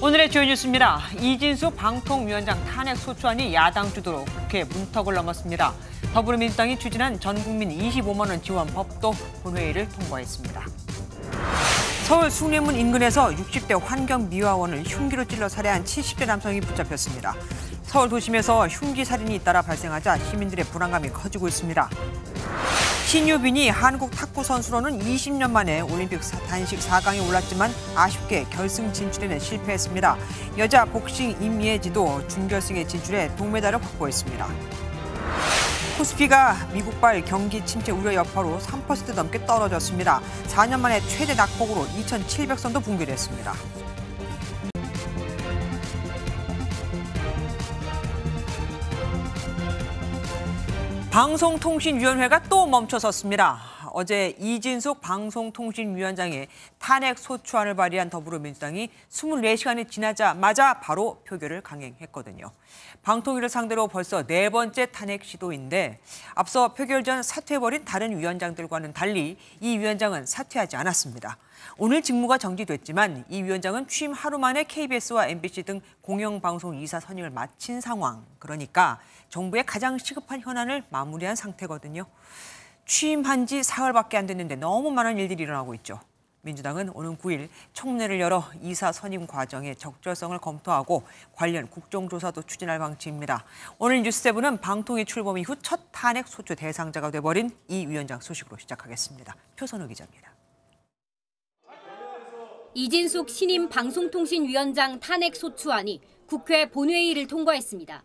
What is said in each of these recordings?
오늘의 주요 뉴스입니다. 이진숙 방통위원장 탄핵 소추안이 야당 주도로 국회 문턱을 넘었습니다. 더불어민주당이 추진한 전국민 25만 원 지원 법도 본회의를 통과했습니다. 서울 숭례문 인근에서 60대 환경미화원을 흉기로 찔러 살해한 70대 남성이 붙잡혔습니다. 서울 도심에서 흉기 살인이 잇따라 발생하자 시민들의 불안감이 커지고 있습니다. 신유빈이 한국 탁구 선수로는 20년 만에 올림픽 단식 4강에 올랐지만 아쉽게 결승 진출에는 실패했습니다. 여자 복싱 임예지도 준결승에 진출해 동메달을 확보했습니다. 코스피가 미국발 경기 침체 우려 여파로 3% 넘게 떨어졌습니다. 4년 만에 최대 낙폭으로 2,700선도 붕괴를 했습니다. 방송통신위원회가 또 멈춰섰습니다. 어제 이진숙 방송통신위원장의 탄핵 소추안을 발의한 더불어민주당이 24시간이 지나자마자 바로 표결을 강행했거든요. 방통위를 상대로 벌써 4번째 탄핵 시도인데 앞서 표결 전 사퇴해버린 다른 위원장들과는 달리 이 위원장은 사퇴하지 않았습니다. 오늘 직무가 정지됐지만 이 위원장은 취임 하루 만에 KBS와 MBC 등 공영방송 이사 선임을 마친 상황. 그러니까 정부의 가장 시급한 현안을 마무리한 상태거든요. 취임한 지 사흘밖에 안 됐는데 너무 많은 일들이 일어나고 있죠. 민주당은 오는 9일 청문회를 열어 이사 선임 과정의 적절성을 검토하고 관련 국정조사도 추진할 방침입니다. 오늘 뉴스7은 방통위 출범 이후 첫 탄핵 소추 대상자가 돼버린 이 위원장 소식으로 시작하겠습니다. 표선우 기자입니다. 이진숙 신임 방송통신위원장 탄핵 소추안이 국회 본회의를 통과했습니다.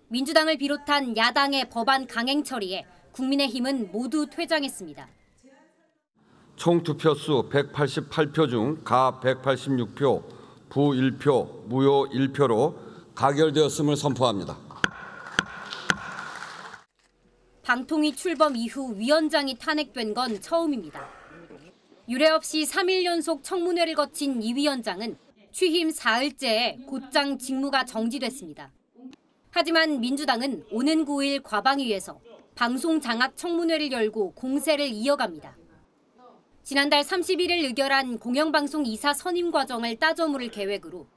민주당을 비롯한 야당의 법안 강행 처리에 국민의힘은 모두 퇴장했습니다. 총 투표수 188표 중 가 186표, 부 1표, 무효 1표로 가결되었음을 선포합니다. 방통위 출범 이후 위원장이 탄핵된 건 처음입니다. 유례 없이 3일 연속 청문회를 거친 이 위원장은 취임 4일째에 곧장 직무가 정지됐습니다. 하지만 민주당은 오는 9일 과방위에서 방송 장악 청문회를 열고 공세를 이어갑니다. 지난달 31일 의결한 공영방송 이사 선임 과정을 따져 물을 계획으로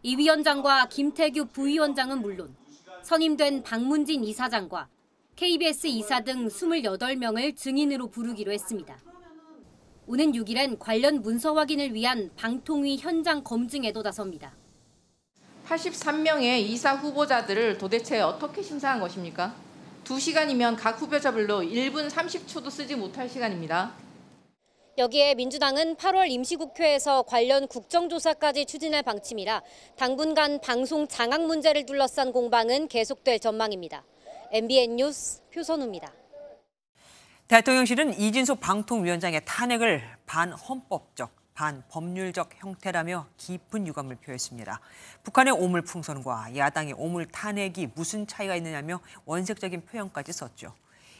이 위원장과 김태규 부위원장은 물론 선임된 박문진 이사장과 KBS 이사 등 28명을 증인으로 부르기로 했습니다. 오는 6일엔 관련 문서 확인을 위한 방통위 현장 검증에도 나섭니다. 83명의 이사 후보자들을 도대체 어떻게 심사한 것입니까? 2시간이면 각 후보자별로 1분 30초도 쓰지 못할 시간입니다. 여기에 민주당은 8월 임시국회에서 관련 국정조사까지 추진할 방침이라 당분간 방송 장악 문제를 둘러싼 공방은 계속될 전망입니다. MBN 뉴스 표선우입니다. 대통령실은 이진숙 방통위원장의 탄핵을 반헌법적, 반법률적 형태라며 깊은 유감을 표했습니다. 북한의 오물풍선과 야당의 오물 탄핵이 무슨 차이가 있느냐며 원색적인 표현까지 썼죠.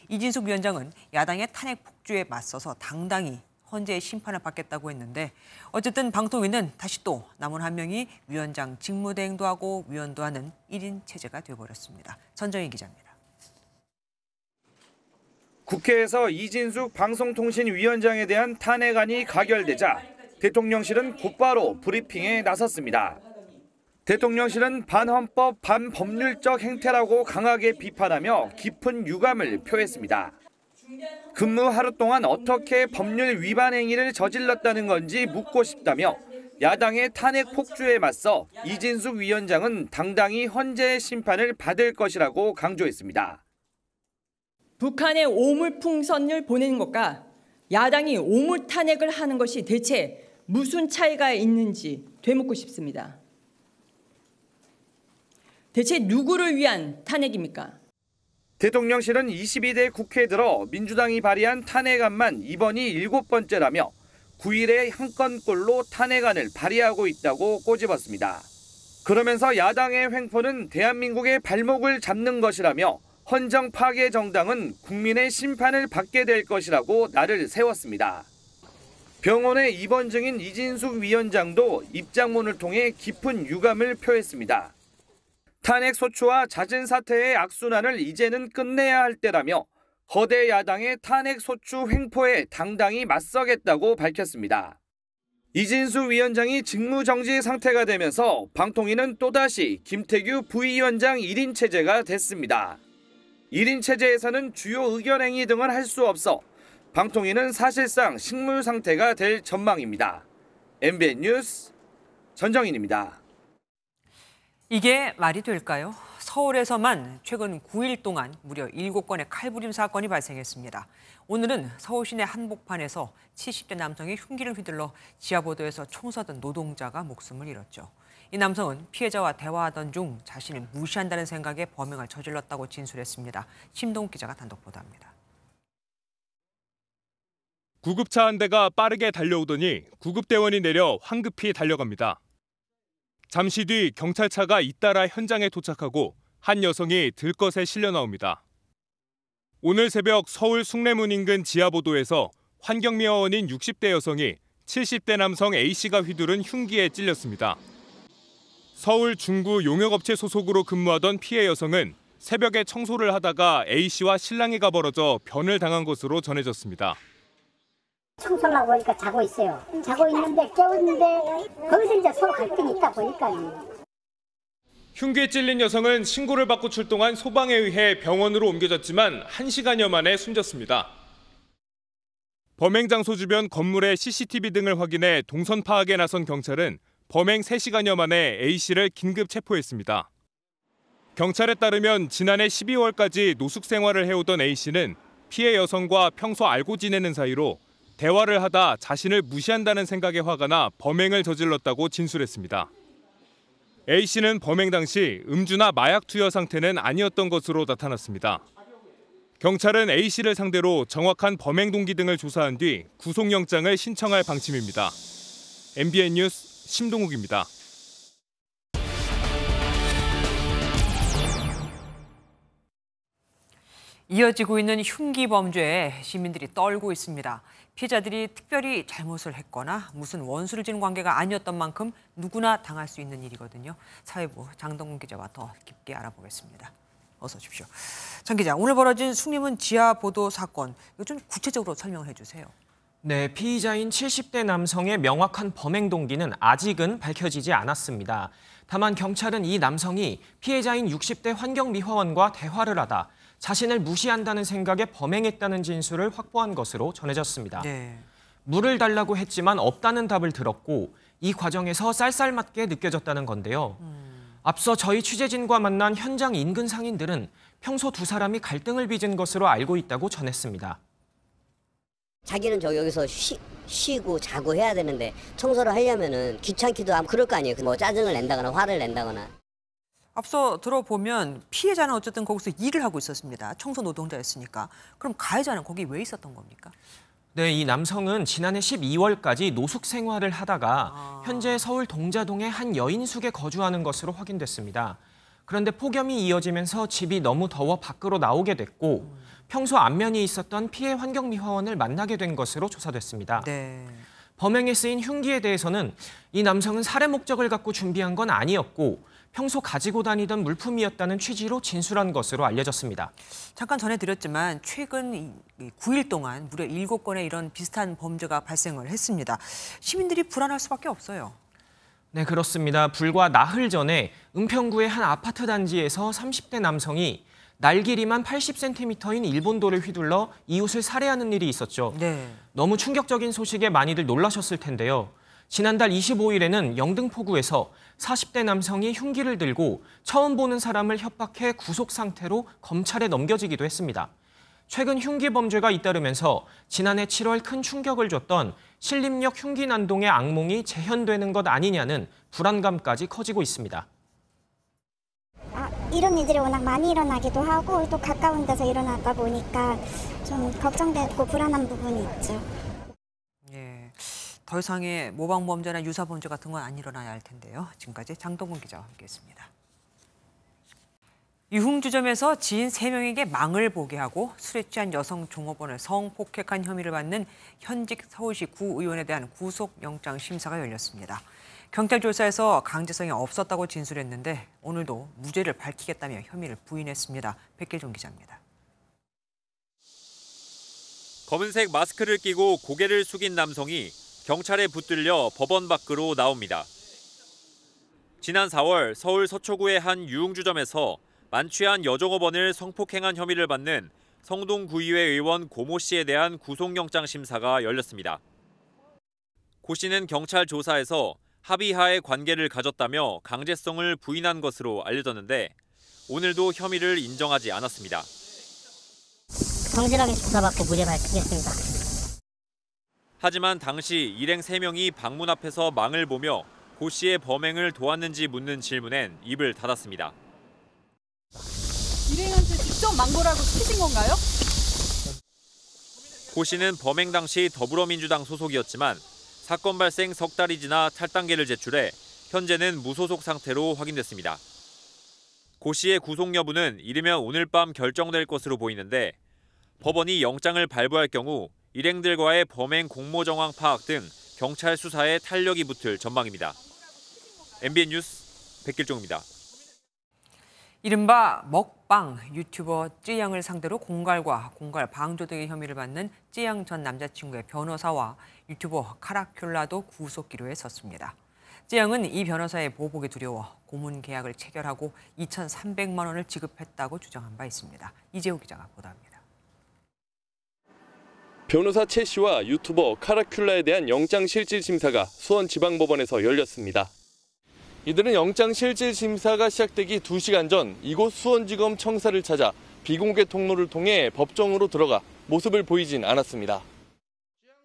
이진숙 위원장은 야당의 탄핵 폭주에 맞서서 당당히 헌재의 심판을 받겠다고 했는데 어쨌든 방통위는 다시 또 남은 한 명이 위원장 직무대행도 하고 위원도 하는 1인 체제가 되어버렸습니다. 전정희 기자입니다. 국회에서 이진숙 방송통신위원장에 대한 탄핵안이 가결되자 대통령실은 곧바로 브리핑에 나섰습니다. 대통령실은 반헌법, 반법률적 행태라고 강하게 비판하며 깊은 유감을 표했습니다. 근무 하루 동안 어떻게 법률 위반 행위를 저질렀다는 건지 묻고 싶다며 야당의 탄핵 폭주에 맞서 이진숙 위원장은 당당히 헌재의 심판을 받을 것이라고 강조했습니다. 북한의 오물풍선을 보내는 것과 야당이 오물 탄핵을 하는 것이 대체 무슨 차이가 있는지 되묻고 싶습니다. 대체 누구를 위한 탄핵입니까? 대통령실은 22대 국회에 들어 민주당이 발의한 탄핵안만 이번이 7번째라며 9일에 한 건꼴로 탄핵안을 발의하고 있다고 꼬집었습니다. 그러면서 야당의 횡포는 대한민국의 발목을 잡는 것이라며 헌정 파괴 정당은 국민의 심판을 받게 될 것이라고 날을 세웠습니다. 병원의 입원 중인 이진숙 위원장도 입장문을 통해 깊은 유감을 표했습니다. 탄핵 소추와 잦은 사태의 악순환을 이제는 끝내야 할 때라며 거대 야당의 탄핵 소추 횡포에 당당히 맞서겠다고 밝혔습니다. 이진수 위원장이 직무정지 상태가 되면서 방통위는 또다시 김태규 부위원장 1인 체제가 됐습니다. 1인 체제에서는 주요 의견 행위 등을 할 수 없어 방통위는 사실상 식물 상태가 될 전망입니다. MBN 뉴스 전정인입니다. 이게 말이 될까요? 서울에서만 최근 9일 동안 무려 7건의 칼부림 사건이 발생했습니다. 오늘은 서울 시내 한복판에서 70대 남성이 흉기를 휘둘러 지하보도에서 총 쏘던 노동자가 목숨을 잃었죠. 이 남성은 피해자와 대화하던 중 자신을 무시한다는 생각에 범행을 저질렀다고 진술했습니다. 심동욱 기자가 단독 보도합니다. 구급차 한 대가 빠르게 달려오더니 구급대원이 내려 황급히 달려갑니다. 잠시 뒤 경찰차가 잇따라 현장에 도착하고 한 여성이 들것에 실려 나옵니다. 오늘 새벽 서울 숭례문 인근 지하보도에서 환경미화원인 60대 여성이 70대 남성 A씨가 휘두른 흉기에 찔렸습니다. 서울 중구 용역업체 소속으로 근무하던 피해 여성은 새벽에 청소를 하다가 A씨와 실랑이가 벌어져 변을 당한 것으로 전해졌습니다. 청소를 하고 보니까 자고 있어요. 자고 있는데 깨웠는데 거기서 이제 서로 갈등이 있다 보니까. 흉기에 찔린 여성은 신고를 받고 출동한 소방에 의해 병원으로 옮겨졌지만 1시간여 만에 숨졌습니다. 범행 장소 주변 건물의 CCTV 등을 확인해 동선 파악에 나선 경찰은 범행 3시간여 만에 A씨를 긴급 체포했습니다. 경찰에 따르면 지난해 12월까지 노숙 생활을 해오던 A씨는 피해 여성과 평소 알고 지내는 사이로 대화를 하다 자신을 무시한다는 생각에 화가 나 범행을 저질렀다고 진술했습니다. A씨는 범행 당시 음주나 마약 투여 상태는 아니었던 것으로 나타났습니다. 경찰은 A씨를 상대로 정확한 범행 동기 등을 조사한 뒤 구속영장을 신청할 방침입니다. MBN 뉴스 심동욱입니다. 이어지고 있는 흉기 범죄에 시민들이 떨고 있습니다. 피해자들이 특별히 잘못을 했거나 무슨 원수를 지는 관계가 아니었던 만큼 누구나 당할 수 있는 일이거든요. 사회부 장동근 기자와 더 깊게 알아보겠습니다. 어서 오십시오. 장 기자, 오늘 벌어진 숭례문 지하보도 사건, 이거 좀 구체적으로 설명을 해주세요. 네, 피의자인 70대 남성의 명확한 범행 동기는 아직은 밝혀지지 않았습니다. 다만 경찰은 이 남성이 피해자인 60대 환경미화원과 대화를 하다 자신을 무시한다는 생각에 범행했다는 진술을 확보한 것으로 전해졌습니다. 네. 물을 달라고 했지만 없다는 답을 들었고 이 과정에서 쌀쌀맞게 느껴졌다는 건데요. 앞서 저희 취재진과 만난 현장 인근 상인들은 평소 두 사람이 갈등을 빚은 것으로 알고 있다고 전했습니다. 자기는 여기서 쉬고 자고 해야 되는데 청소를 하려면은 귀찮기도 하고 그럴 거 아니에요. 뭐 짜증을 낸다거나 화를 낸다거나. 앞서 들어보면 피해자는 어쨌든 거기서 일을 하고 있었습니다. 청소 노동자였으니까. 그럼 가해자는 거기 왜 있었던 겁니까? 네, 이 남성은 지난해 12월까지 노숙 생활을 하다가 현재 서울 동자동의 한 여인숙에 거주하는 것으로 확인됐습니다. 그런데 폭염이 이어지면서 집이 너무 더워 밖으로 나오게 됐고 평소 안면이 있었던 피해 환경미화원을 만나게 된 것으로 조사됐습니다. 네. 범행에 쓰인 흉기에 대해서는 이 남성은 살해 목적을 갖고 준비한 건 아니었고 평소 가지고 다니던 물품이었다는 취지로 진술한 것으로 알려졌습니다. 잠깐 전해드렸지만 최근 9일 동안 무려 7건의 이런 비슷한 범죄가 발생을 했습니다. 시민들이 불안할 수밖에 없어요. 네, 그렇습니다. 불과 나흘 전에 은평구의 한 아파트 단지에서 30대 남성이 날 길이만 80cm인 일본도를 휘둘러 이웃을 살해하는 일이 있었죠. 네. 너무 충격적인 소식에 많이들 놀라셨을 텐데요. 지난달 25일에는 영등포구에서 40대 남성이 흉기를 들고 처음 보는 사람을 협박해 구속 상태로 검찰에 넘겨지기도 했습니다. 최근 흉기 범죄가 잇따르면서 지난해 7월 큰 충격을 줬던 신림역 흉기 난동의 악몽이 재현되는 것 아니냐는 불안감까지 커지고 있습니다. 이런 일들이 워낙 많이 일어나기도 하고 또 가까운 데서 일어나다 보니까 좀 걱정되고 불안한 부분이 있죠. 예, 더 이상의 모방 범죄나 유사 범죄 같은 건 안 일어나야 할 텐데요. 지금까지 장동근 기자와 함께했습니다. 유흥주점에서 지인 3명에게 망을 보게 하고 술에 취한 여성 종업원을 성폭행한 혐의를 받는 현직 서울시 구의원에 대한 구속영장 심사가 열렸습니다. 경찰 조사에서 강제성이 없었다고 진술했는데 오늘도 무죄를 밝히겠다며 혐의를 부인했습니다. 백길종 기자입니다. 검은색 마스크를 끼고 고개를 숙인 남성이 경찰에 붙들려 법원 밖으로 나옵니다. 지난 4월 서울 서초구의 한 유흥주점에서 만취한 여종업원을 성폭행한 혐의를 받는 성동구의회 의원 고모 씨에 대한 구속영장 심사가 열렸습니다. 고 씨는 경찰 조사에서 합의하에 관계를 가졌다며 강제성을 부인한 것으로 알려졌는데 오늘도 혐의를 인정하지 않았습니다. 성실하게 조사받고 무죄 밝히겠습니다. 하지만 당시 일행 3명이 방문 앞에서 망을 보며 고 씨의 범행을 도왔는지 묻는 질문엔 입을 닫았습니다. 일행한테 직접 망보라고 시키신 건가요? 고 씨는 범행 당시 더불어민주당 소속이었지만 사건 발생 석 달이 지나 탈당계를 제출해 현재는 무소속 상태로 확인됐습니다. 고 씨의 구속 여부는 이르면 오늘 밤 결정될 것으로 보이는데 법원이 영장을 발부할 경우 일행들과의 범행 공모 정황 파악 등 경찰 수사에 탄력이 붙을 전망입니다. MBN 뉴스 백길종입니다. 이른바 먹방 유튜버 쯔양을 상대로 공갈과 공갈 방조 등의 혐의를 받는 쯔양 전 남자친구의 변호사와 유튜버 카라큘라도 구속 기로에 섰습니다. 쯔양은 이 변호사의 보복에 두려워 고문 계약을 체결하고 2,300만 원을 지급했다고 주장한 바 있습니다. 이재호 기자가 보도합니다. 변호사 최 씨와 유튜버 카라큘라에 대한 영장실질심사가 수원지방법원에서 열렸습니다. 이들은 영장실질심사가 시작되기 2시간 전 이곳 수원지검 청사를 찾아 비공개 통로를 통해 법정으로 들어가 모습을 보이진 않았습니다.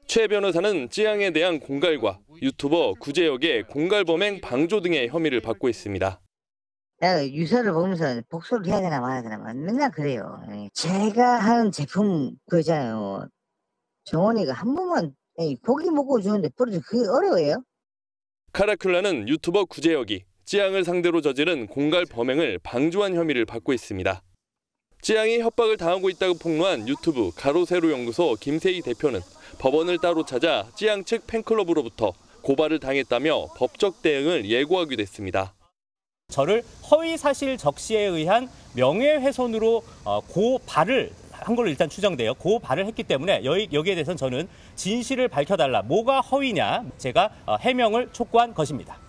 최 변호사는 쯔양에 대한 공갈과 유튜버 구제혁의 공갈범행 방조 등의 혐의를 받고 있습니다. 내가 유서를 보면서 복수를 해야 되나 말아야 되나 맨날 그래요. 제가 하는 제품 그잖아요. 정원이가 한 번만 고기 먹고 주는데 버려도 그게 어려워요? 카라큘라는 유튜버 구제혁이 쯔양을 상대로 저지른 공갈 범행을 방조한 혐의를 받고 있습니다. 쯔양이 협박을 당하고 있다고 폭로한 유튜브 가로세로 연구소 김세희 대표는 법원을 따로 찾아 쯔양 측 팬클럽으로부터 고발을 당했다며 법적 대응을 예고하기도 했습니다. 저를 허위 사실 적시에 의한 명예훼손으로 고발을 한 걸로 일단 추정돼요. 고발을 했기 때문에 여기에 대해서는 저는 진실을 밝혀달라. 뭐가 허위냐 제가 해명을 촉구한 것입니다.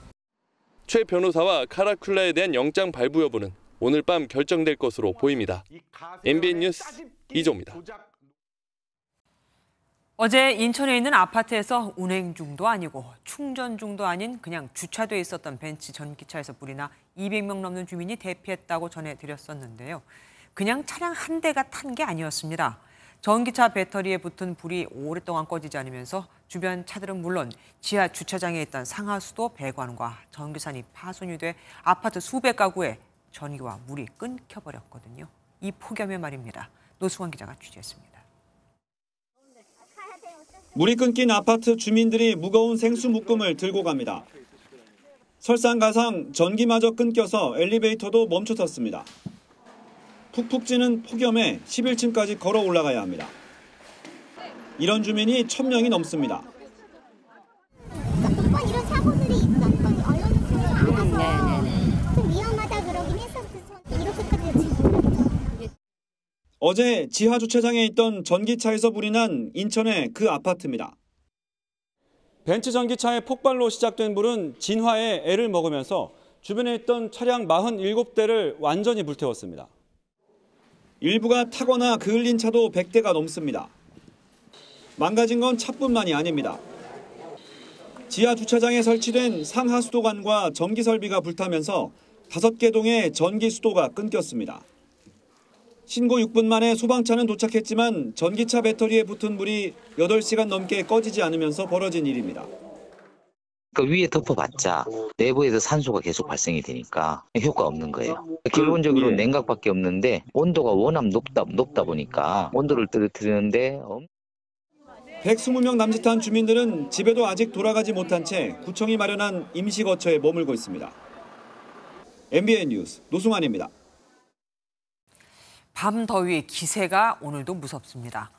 최 변호사와 카라큘라에 대한 영장 발부 여부는 오늘 밤 결정될 것으로 보입니다. MBN 뉴스 이조입니다. 어제 인천에 있는 아파트에서 운행 중도 아니고 충전 중도 아닌 그냥 주차돼 있었던 벤츠 전기차에서 불이 나 200명 넘는 주민이 대피했다고 전해드렸었는데요. 그냥 차량 한 대가 탄 게 아니었습니다. 전기차 배터리에 붙은 불이 오랫동안 꺼지지 않으면서 주변 차들은 물론 지하 주차장에 있던 상하수도 배관과 전기선이 파손이 돼 아파트 수백 가구에 전기와 물이 끊겨버렸거든요. 이 폭염에 말입니다. 노승환 기자가 취재했습니다. 물이 끊긴 아파트 주민들이 무거운 생수 묶음을 들고 갑니다. 설상가상 전기마저 끊겨서 엘리베이터도 멈춰섰습니다. 푹푹 찌는 폭염에 11층까지 걸어 올라가야 합니다. 이런 주민이 1,000명이 넘습니다. 이번 이런 사고들이 있었거든요. 언론을 알아서 좀 위험하다 그러긴 했었어요. 이렇게까지 어제 지하 주차장에 있던 전기차에서 불이 난 인천의 그 아파트입니다. 벤츠 전기차의 폭발로 시작된 불은 진화에 애를 먹으면서 주변에 있던 차량 47대를 완전히 불태웠습니다. 일부가 타거나 그을린 차도 100대가 넘습니다. 망가진 건 차뿐만이 아닙니다. 지하 주차장에 설치된 상하수도관과 전기설비가 불타면서 5개 동의 전기수도가 끊겼습니다. 신고 6분 만에 소방차는 도착했지만 전기차 배터리에 붙은 불이 8시간 넘게 꺼지지 않으면서 벌어진 일입니다. 그 위에 덮어봤자 내부에서 산소가 계속 발생이 되니까 효과가 없는 거예요. 기본적으로 냉각밖에 없는데 온도가 워낙 높다 보니까 온도를 떨어뜨리는데 120명 남짓한 주민들은 집에도 아직 돌아가지 못한 채 구청이 마련한 임시거처에 머물고 있습니다. MBN 뉴스 노승환입니다. 밤 더위의 기세가 오늘도 무섭습니다.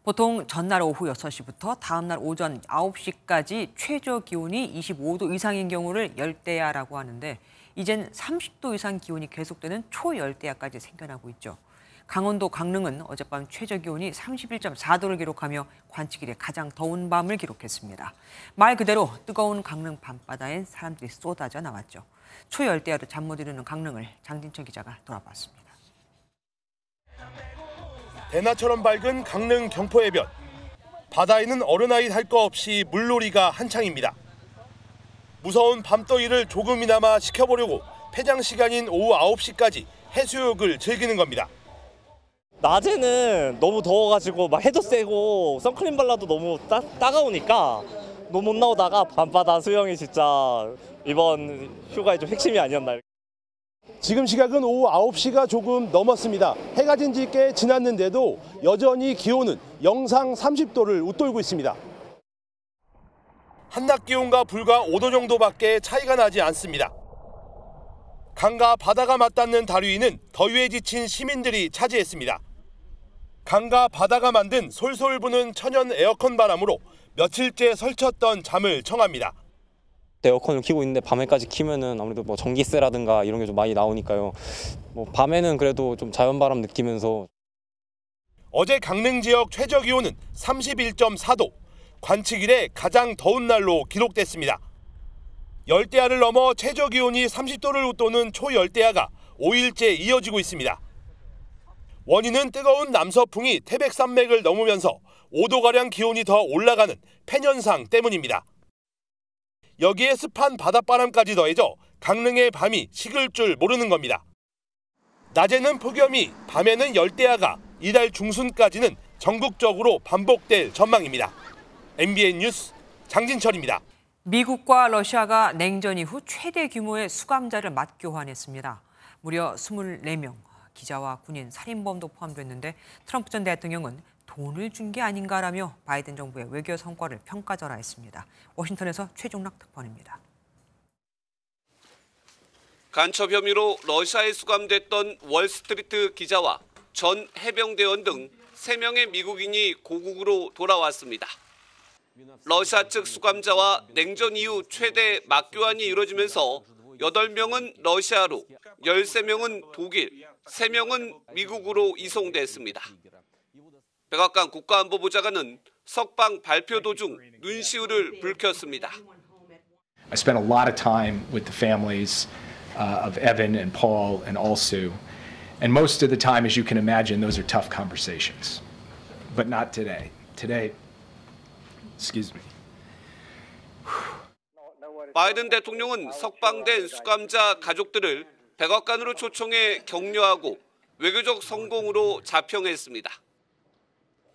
보통 전날 오후 6시부터 다음날 오전 9시까지 최저 기온이 25도 이상인 경우를 열대야라고 하는데 이젠 30도 이상 기온이 계속되는 초열대야까지 생겨나고 있죠. 강원도 강릉은 어젯밤 최저기온이 31.4도를 기록하며 관측 이래 가장 더운 밤을 기록했습니다. 말 그대로 뜨거운 강릉 밤바다엔 사람들이 쏟아져 나왔죠. 초열대야로 잠 못 이루는 강릉을 장진철 기자가 돌아봤습니다. 대나처럼 밝은 강릉 경포해변. 바다에는 어른아이 할 거 없이 물놀이가 한창입니다. 무서운 밤더위를 조금이나마 식혀보려고 폐장 시간인 오후 9시까지 해수욕을 즐기는 겁니다. 낮에는 너무 더워가지고 막 해도 세고 선크림 발라도 너무 따가우니까 너무 못 나오다가 밤바다 수영이 진짜 이번 휴가의 좀 핵심이 아니었나. 지금 시각은 오후 9시가 조금 넘었습니다. 해가 진 지 꽤 지났는데도 여전히 기온은 영상 30도를 웃돌고 있습니다. 한낮 기온과 불과 5도 정도밖에 차이가 나지 않습니다. 강과 바다가 맞닿는 다리 위는 더위에 지친 시민들이 차지했습니다. 강과 바다가 만든 솔솔 부는 천연 에어컨 바람으로 며칠째 설쳤던 잠을 청합니다. 에어컨을 켜고 있는데 밤에까지 키면은 아무래도 뭐 전기세라든가 이런 게 좀 많이 나오니까요. 뭐 밤에는 그래도 좀 자연바람 느끼면서. 어제 강릉 지역 최저 기온은 31.4도, 관측 이래 가장 더운 날로 기록됐습니다. 열대야를 넘어 최저 기온이 30도를 웃도는 초열대야가 5일째 이어지고 있습니다. 원인은 뜨거운 남서풍이 태백산맥을 넘으면서 5도가량 기온이 더 올라가는 팬현상 때문입니다. 여기에 습한 바닷바람까지 더해져 강릉의 밤이 식을 줄 모르는 겁니다. 낮에는 폭염이, 밤에는 열대야가 이달 중순까지는 전국적으로 반복될 전망입니다. MBN 뉴스 장진철입니다. 미국과 러시아가 냉전 이후 최대 규모의 수감자를 맞교환했습니다. 무려 24명, 기자와 군인, 살인범도 포함됐는데 트럼프 전 대통령은 돈을 준 게 아닌가라며 바이든 정부의 외교 성과를 평가절하했습니다. 워싱턴에서 최종락 특파원입니다. 간첩 혐의로 러시아에 수감됐던 월스트리트 기자와 전 해병대원 등 3명의 미국인이 고국으로 돌아왔습니다. 러시아 측 수감자와 냉전 이후 최대 맞교환이 이루어지면서 8명은 러시아로, 13명은 독일, 3명은 미국으로 이송됐습니다. 백악관 국가안보보좌관은 석방 발표 도중 눈시울을 붉혔습니다. I spent a lot of time with the families of Evan and Paul and Alsu, and most of the time, as you can imagine, those are tough conversations. But not today. Today, excuse me. 바이든 대통령은 석방된 수감자 가족들을 백악관으로 초청해 격려하고 외교적 성공으로 자평했습니다.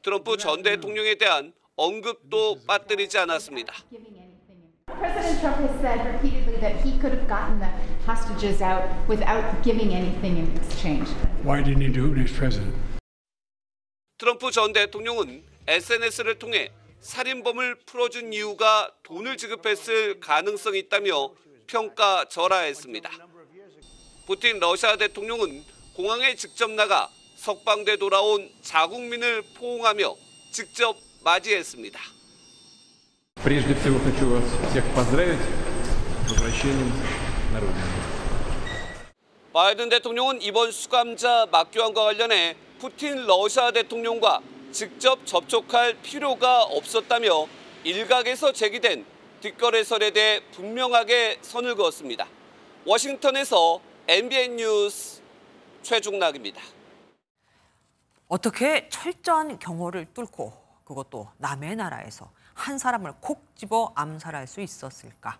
트럼프 전 대통령에 대한 언급도 빠뜨리지 않았습니다. President Trump has said repeatedly that he could have gotten the hostages out without giving anything in exchange. Why didn't he do it when he was president? 트럼프 전 대통령은 SNS를 통해 살인범을 풀어준 이유가 돈을 지급했을 가능성이 있다며 평가절하했습니다. 푸틴 러시아 대통령은 공항에 직접 나가 석방돼 돌아온 자국민을 포옹하며 직접 맞이했습니다. Прежде всего хочу вас всех поздравить с возвращением на родину. 바이든 대통령은 이번 수감자 맞교환과 관련해 푸틴 러시아 대통령과 직접 접촉할 필요가 없었다며 일각에서 제기된 뒷거래설에 대해 분명하게 선을 그었습니다. 워싱턴에서 MBN 뉴스 최중락입니다. 어떻게 철저한 경호를 뚫고 그것도 남의 나라에서 한 사람을 콕 집어 암살할 수 있었을까?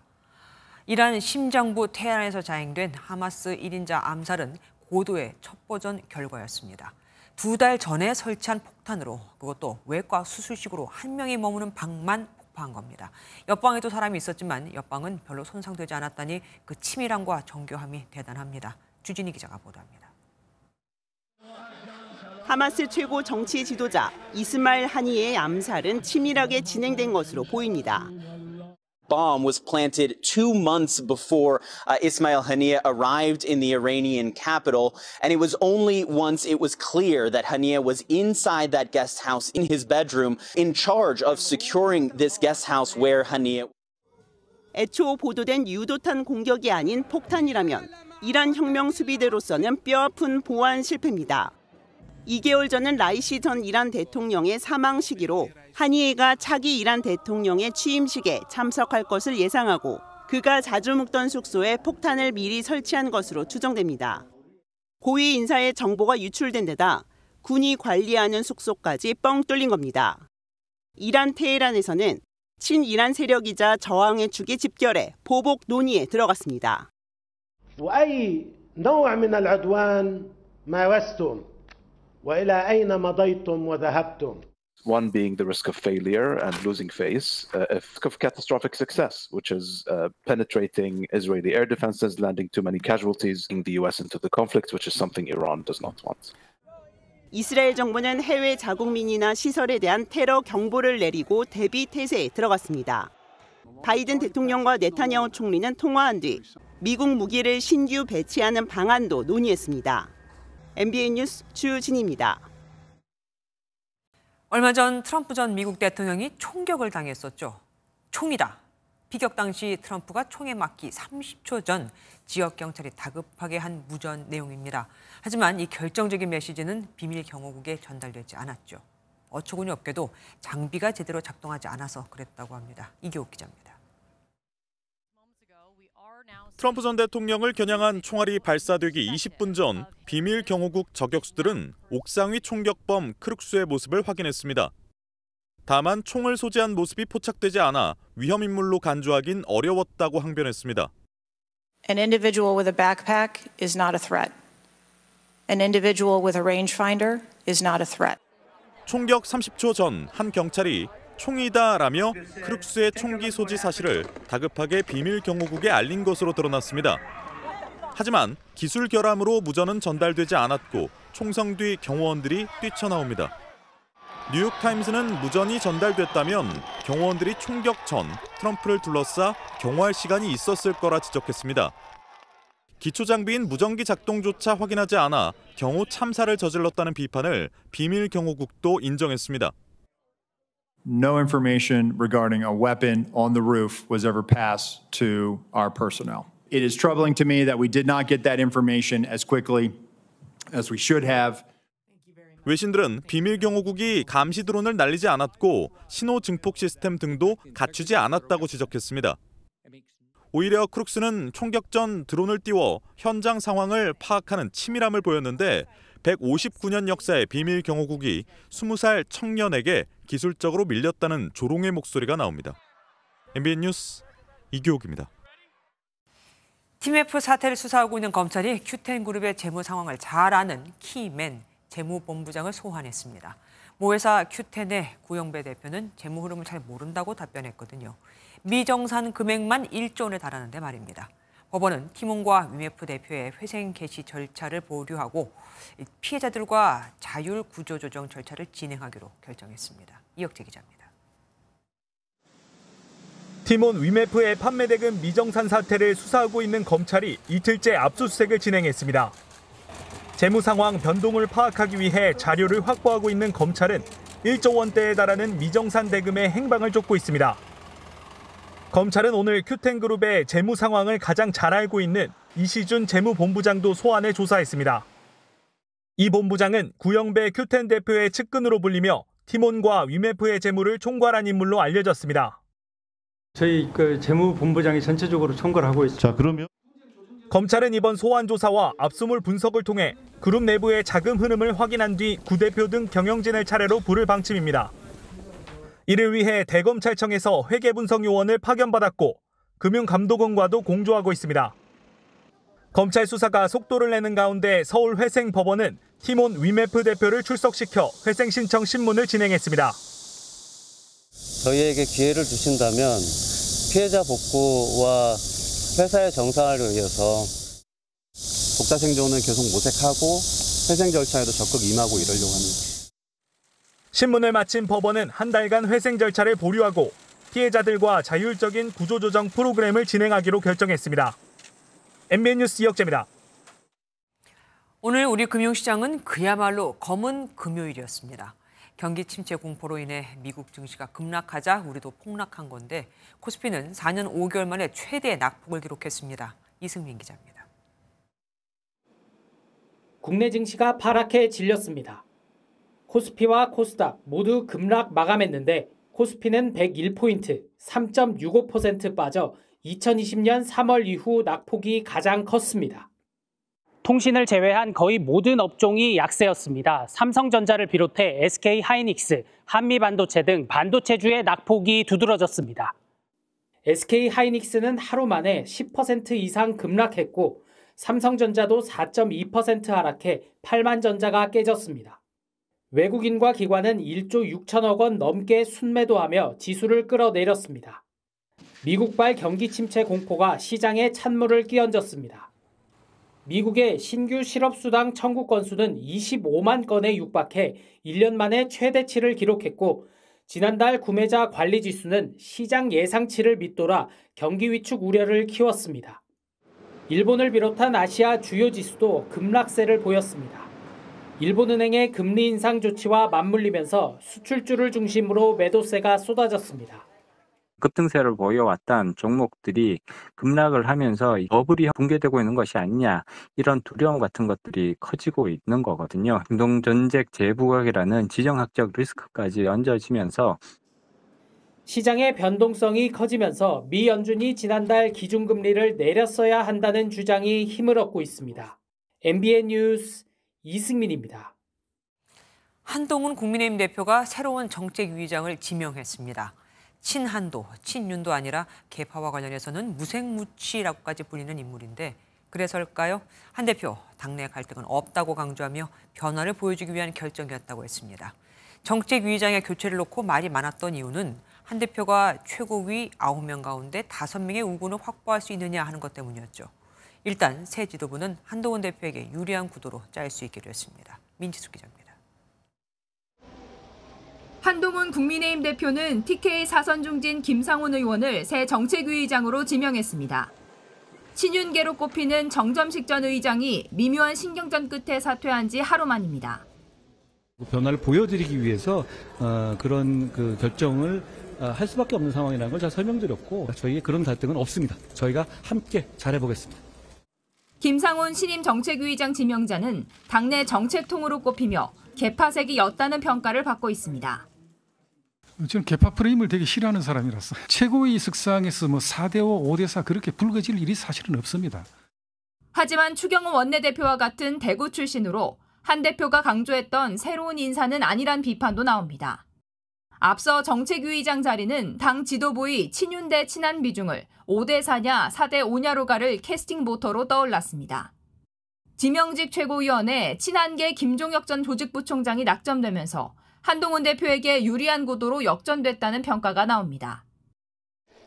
이란 심장부 테헤란에서 자행된 하마스 1인자 암살은 고도의 첩보전 결과였습니다. 2달 전에 설치한 폭탄으로 그것도 외과 수술식으로 한 명이 머무는 방만 폭파한 겁니다. 옆방에도 사람이 있었지만 옆방은 별로 손상되지 않았다니 그 치밀함과 정교함이 대단합니다. 주진희 기자가 보도합니다. 하마스 최고 정치 지도자 이스마일 하니예의 암살은 치밀하게 진행된 것으로 보입니다. Bomb was planted 2 months before Ismail Haniyeh arrived in the Iranian capital, and it was only once it was clear that Haniyeh was inside that guest house in his bedroom in charge of securing this guest house where Haniyeh. 애초 보도된 유도탄 공격이 아닌 폭탄이라면 이란 혁명 수비대로서는 뼈아픈 보안 실패입니다. 2개월 전은 라이시 전 이란 대통령의 사망 시기로 하니에가 차기 이란 대통령의 취임식에 참석할 것을 예상하고 그가 자주 묵던 숙소에 폭탄을 미리 설치한 것으로 추정됩니다. 고위 인사의 정보가 유출된 데다 군이 관리하는 숙소까지 뻥 뚫린 겁니다. 이란 테헤란에서는 친이란 세력이자 저항의 축이 집결해 보복 논의에 들어갔습니다. وأي نوع من العدوان مارستم وإلى أين مضيتم وذهبتم. One being the risk of failure and losing face, a risk of catastrophic success, which is penetrating Israeli air defenses, landing too many casualties, bringing the U.S. into the conflict, which is something Iran does not want. 이스라엘 정부는 해외 자국민이나 시설에 대한 테러 경보를 내리고 대비 태세에 들어갔습니다. 바이든 대통령과 네타냐후 총리는 통화한 뒤 미국 무기를 신규 배치하는 방안도 논의했습니다. MBN 뉴스 주진희입니다. 얼마 전 트럼프 전 미국 대통령이 총격을 당했었죠. 총이다. 피격 당시 트럼프가 총에 맞기 30초 전 지역 경찰이 다급하게 한 무전 내용입니다. 하지만 이 결정적인 메시지는 비밀 경호국에 전달되지 않았죠. 어처구니 없게도 장비가 제대로 작동하지 않아서 그랬다고 합니다. 이교욱 기자입니다. 트럼프 전 대통령을 겨냥한 총알이 발사되기 20분 전 비밀 경호국 저격수들은 옥상 위 총격범 크룩스의 모습을 확인했습니다. 다만 총을 소지한 모습이 포착되지 않아 위험 인물로 간주하긴 어려웠다고 항변했습니다. An individual with a backpack is not a threat. An individual with a rangefinder is not a threat. 총격 30초 전 한 경찰이 총이다라며 크룩스의 총기 소지 사실을 다급하게 비밀 경호국에 알린 것으로 드러났습니다. 하지만 기술 결함으로 무전은 전달되지 않았고 총성 뒤 경호원들이 뛰쳐나옵니다. 뉴욕타임스는 무전이 전달됐다면 경호원들이 총격 전 트럼프를 둘러싸 경호할 시간이 있었을 거라 지적했습니다. 기초장비인 무전기 작동조차 확인하지 않아 경호 참사를 저질렀다는 비판을 비밀 경호국도 인정했습니다. No information regarding a weapon on the roof was ever passed to our personnel. It is troubling to me that we did not get that information as quickly as we should have. 외신들은 비밀 경호국이 감시 드론을 날리지 않았고 신호 증폭 시스템 등도 갖추지 않았다고 지적했습니다. 오히려 크룩스는 총격 전 드론을 띄워 현장 상황을 파악하는 치밀함을 보였는데 159년 역사의 비밀 경호국이 20살 청년에게 기술적으로 밀렸다는 조롱의 목소리가 나옵니다. MBN 뉴스 이교욱입니다. TMF 사태를 수사하고 있는 검찰이 큐텐그룹의 재무 상황을 잘 아는 키맨 재무본부장을 소환했습니다. 모회사 큐텐의 구영배 대표는 재무 흐름을 잘 모른다고 답변했거든요. 미정산 금액만 1조 원에 달하는데 말입니다. 법원은 팀원과 위메프 대표의 회생 개시 절차를 보류하고 피해자들과 자율 구조조정 절차를 진행하기로 결정했습니다. 이혁재 기자입니다. 팀원 위메프의 판매 대금 미정산 사태를 수사하고 있는 검찰이 이틀째 압수수색을 진행했습니다. 재무 상황 변동을 파악하기 위해 자료를 확보하고 있는 검찰은 1조 원대에 달하는 미정산 대금의 행방을 쫓고 있습니다. 검찰은 오늘 큐텐그룹의 재무 상황을 가장 잘 알고 있는 이시준 재무본부장도 소환해 조사했습니다. 이 본부장은 구영배 큐텐 대표의 측근으로 불리며 팀원과 위메프의 재무를 총괄한 인물로 알려졌습니다. 저희 재무본부장이 전체적으로 총괄을 하고 있습니다. 자, 그러면 검찰은 이번 소환 조사와 압수물 분석을 통해 그룹 내부의 자금 흐름을 확인한 뒤 구 대표 등 경영진을 차례로 부를 방침입니다. 이를 위해 대검찰청에서 회계분석요원을 파견받았고 금융감독원과도 공조하고 있습니다. 검찰 수사가 속도를 내는 가운데 서울회생법원은 팀원 위메프 대표를 출석시켜 회생 신청 신문을 진행했습니다. 저희에게 기회를 주신다면 피해자 복구와 회사의 정상화를 위해서 독자 생존을 계속 모색하고 회생 절차에도 적극 임하고 이러려고 합니다. 신문을 마친 법원은 한 달간 회생 절차를 보류하고 피해자들과 자율적인 구조조정 프로그램을 진행하기로 결정했습니다. MBN 뉴스 이혁재입니다. 오늘 우리 금융시장은 그야말로 검은 금요일이었습니다. 경기 침체 공포로 인해 미국 증시가 급락하자 우리도 폭락한 건데 코스피는 4년 5개월 만에 최대 낙폭을 기록했습니다. 이승민 기자입니다. 국내 증시가 하락해 질렸습니다. 코스피와 코스닥 모두 급락 마감했는데 코스피는 101포인트, 3.65% 빠져 2020년 3월 이후 낙폭이 가장 컸습니다. 통신을 제외한 거의 모든 업종이 약세였습니다. 삼성전자를 비롯해 SK하이닉스, 한미반도체 등 반도체주의 낙폭이 두드러졌습니다. SK하이닉스는 하루 만에 10% 이상 급락했고 삼성전자도 4.2% 하락해 8만 전자가 깨졌습니다. 외국인과 기관은 1조 6천억 원 넘게 순매도하며 지수를 끌어내렸습니다. 미국발 경기 침체 공포가 시장에 찬물을 끼얹었습니다. 미국의 신규 실업수당 청구 건수는 25만 건에 육박해 1년 만에 최대치를 기록했고 지난달 구매자 관리지수는 시장 예상치를 밑돌아 경기 위축 우려를 키웠습니다. 일본을 비롯한 아시아 주요 지수도 급락세를 보였습니다. 일본은행의 금리 인상 조치와 맞물리면서 수출주를 중심으로 매도세가 쏟아졌습니다. 급등세를 보여왔던 종목들이 급락을 하면서 버블이 붕괴되고 있는 것이 아니냐 이런 두려움 같은 것들이 커지고 있는 거거든요. 중동전쟁 재부각이라는 지정학적 리스크까지 얹어지면서 시장의 변동성이 커지면서 미 연준이 지난달 기준금리를 내렸어야 한다는 주장이 힘을 얻고 있습니다. MBN 뉴스 이승민입니다. 한동훈 국민의힘 대표가 새로운 정책위의장을 지명했습니다. 친한도, 친윤도 아니라 개파와 관련해서는 무색무취라고까지 불리는 인물인데 그래서일까요? 한 대표, 당내 갈등은 없다고 강조하며 변화를 보여주기 위한 결정이었다고 했습니다. 정책위의장의 교체를 놓고 말이 많았던 이유는 한 대표가 최고위 9명 가운데 5명의 우군을 확보할 수 있느냐 하는 것 때문이었죠. 일단 새 지도부는 한동훈 대표에게 유리한 구도로 짤 수 있기로 했습니다. 민지숙 기자입니다. 한동훈 국민의힘 대표는 TK 사선 중진 김상훈 의원을 새 정책위의장으로 지명했습니다. 친윤계로 꼽히는 정점식 전 의장이 미묘한 신경전 끝에 사퇴한 지 하루 만입니다. 변화를 보여드리기 위해서 그런 결정을 할 수밖에 없는 상황이라는 걸 잘 설명드렸고 저희의 그런 갈등은 없습니다. 저희가 함께 잘해보겠습니다. 김상훈 신임 정책위의장 지명자는 당내 정책통으로 꼽히며 개파색이 였다는 평가를 받고 있습니다. 저는 개파 프레임을 되게 싫어하는 사람이라서 최고위 석상에서 4대5, 5대4 그렇게 불거질 일이 사실은 없습니다. 하지만 추경호 원내대표와 같은 대구 출신으로 한 대표가 강조했던 새로운 인사는 아니란 비판도 나옵니다. 앞서 정책위의장 자리는 당 지도부의 친윤 대 친한 비중을 5대4냐 4대5냐로 가를 캐스팅 보터로 떠올랐습니다. 지명직 최고위원회 친한계 김종혁 전 조직부총장이 낙점되면서 한동훈 대표에게 유리한 구도로 역전됐다는 평가가 나옵니다.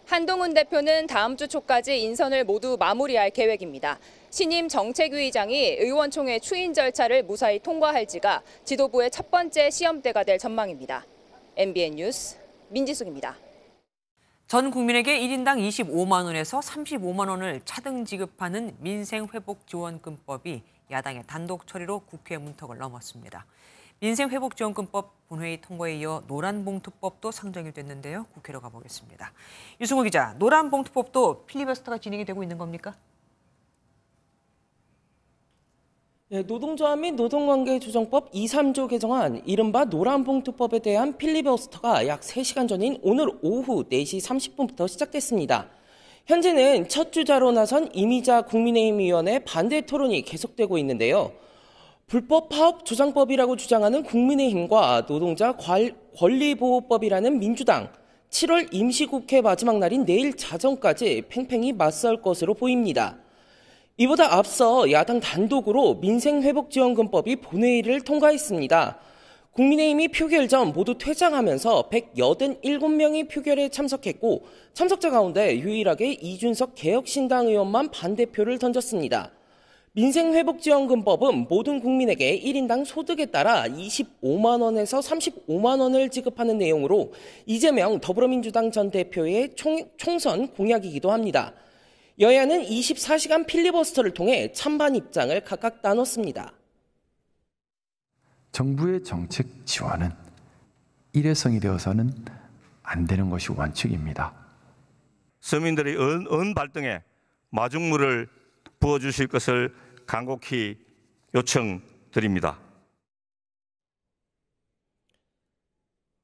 한동훈 대표는 다음 주 초까지 인선을 모두 마무리할 계획입니다. 신임 정책위의장이 의원총회 추인 절차를 무사히 통과할지가 지도부의 첫 번째 시험대가 될 전망입니다. MBN 뉴스 민지숙입니다. 전 국민에게 1인당 25만 원에서 35만 원을 차등 지급하는 민생회복지원금법이 야당의 단독 처리로 국회 문턱을 넘었습니다. 민생회복지원금법 본회의 통과에 이어 노란봉투법도 상정이 됐는데요. 국회로 가보겠습니다. 유승호 기자, 노란봉투법도 필리버스터가 진행이 되고 있는 겁니까? 네, 노동조합 및 노동관계조정법 2, 3조 개정안 이른바 노란봉투법에 대한 필리버스터가 약 3시간 전인 오늘 오후 4시 30분부터 시작됐습니다. 현재는 첫 주자로 나선 이미자 국민의힘 의원의 반대 토론이 계속되고 있는데요. 불법 파업 조장법이라고 주장하는 국민의힘과 노동자 권리보호법이라는 민주당, 7월 임시국회 마지막 날인 내일 자정까지 팽팽히 맞설 것으로 보입니다. 이보다 앞서 야당 단독으로 민생회복지원금법이 본회의를 통과했습니다. 국민의힘이 표결 전 모두 퇴장하면서 187명이 표결에 참석했고 참석자 가운데 유일하게 이준석 개혁신당 의원만 반대표를 던졌습니다. 민생회복지원금법은 모든 국민에게 1인당 소득에 따라 25만 원에서 35만 원을 지급하는 내용으로 이재명 더불어민주당 전 대표의 총선 공약이기도 합니다. 여야는 24시간 필리버스터를 통해 찬반 입장을 각각 나눴습니다. 정부의 정책 지원은 일회성이 되어서는 안 되는 것이 원칙입니다. 서민들의 은 발등에 마중물을 부어주실 것을 간곡히 요청드립니다.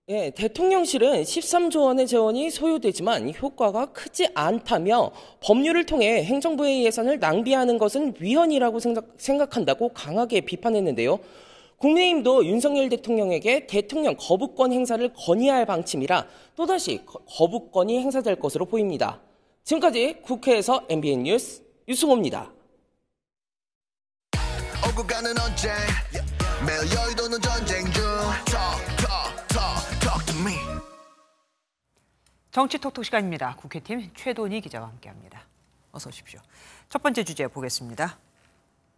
예, 대통령실은 13조 원의 재원이 소요되지만 효과가 크지 않다며 법률을 통해 행정부의 예산을 낭비하는 것은 위헌이라고 생각한다고 강하게 비판했는데요. 국민의힘도 윤석열 대통령에게 대통령 거부권 행사를 건의할 방침이라 또다시 거부권이 행사될 것으로 보입니다. 지금까지 국회에서 MBN 뉴스 유승호입니다. 오고 가는 언제 매일 여의도는 전쟁 중 Talk to me. 정치 톡톡 시간입니다. 국회팀 최돈희 기자와 함께합니다. 어서 오십시오. 첫 번째 주제 보겠습니다.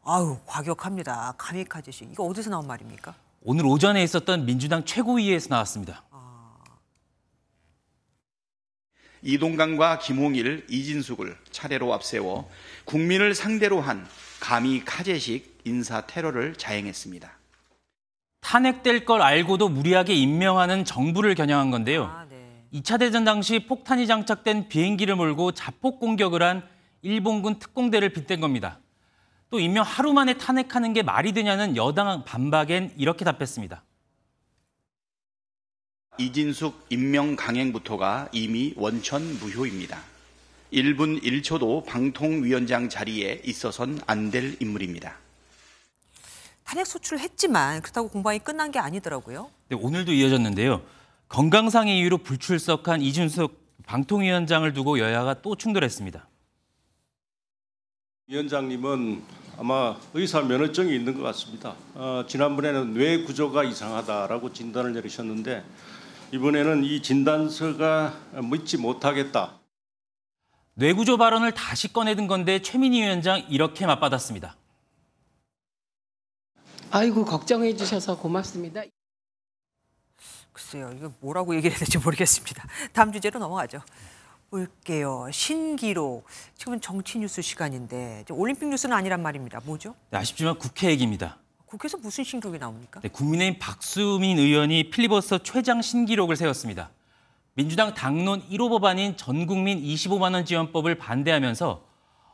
아유, 과격합니다. 가미카제식. 이거 어디서 나온 말입니까? 오늘 오전에 있었던 민주당 최고위에서 나왔습니다. 이동관과 김홍일, 이진숙을 차례로 앞세워 국민을 상대로 한 가미카제식 인사 테러를 자행했습니다. 탄핵될 걸 알고도 무리하게 임명하는 정부를 겨냥한 건데요. 2차 대전 당시 폭탄이 장착된 비행기를 몰고 자폭 공격을 한 일본군 특공대를 빗댄 겁니다. 또 임명 하루 만에 탄핵하는 게 말이 되냐는 여당 반박엔 이렇게 답했습니다. 이진숙 임명 강행부터가 이미 원천 무효입니다. 1분 1초도 방통위원장 자리에 있어선 안 될 인물입니다. 탄핵 소추를 했지만 그렇다고 공방이 끝난 게 아니더라고요. 네, 오늘도 이어졌는데요. 건강상의 이유로 불출석한 이준석 방통위원장을 두고 여야가 또 충돌했습니다. 위원장님은 아마 의사 면허증이 있는 것 같습니다. 지난번에는 뇌 구조가 이상하다라고 진단을 내리셨는데 이번에는 이 진단서가 믿지 못하겠다. 뇌구조 발언을 다시 꺼내든 건데 최민희 위원장 이렇게 맞받았습니다. 아이고 걱정해 주셔서 고맙습니다. 글쎄요, 이거 뭐라고 얘기를 해야 될지 모르겠습니다. 다음 주제로 넘어가죠. 볼게요. 신기록. 지금은 정치 뉴스 시간인데 올림픽 뉴스는 아니란 말입니다. 뭐죠? 네, 아쉽지만 국회 얘기입니다. 국회에서 무슨 신기록이 나옵니까? 네, 국민의힘 박수민 의원이 필리버스터 최장 신기록을 세웠습니다. 민주당 당론 1호 법안인 전국민 25만 원 지원법을 반대하면서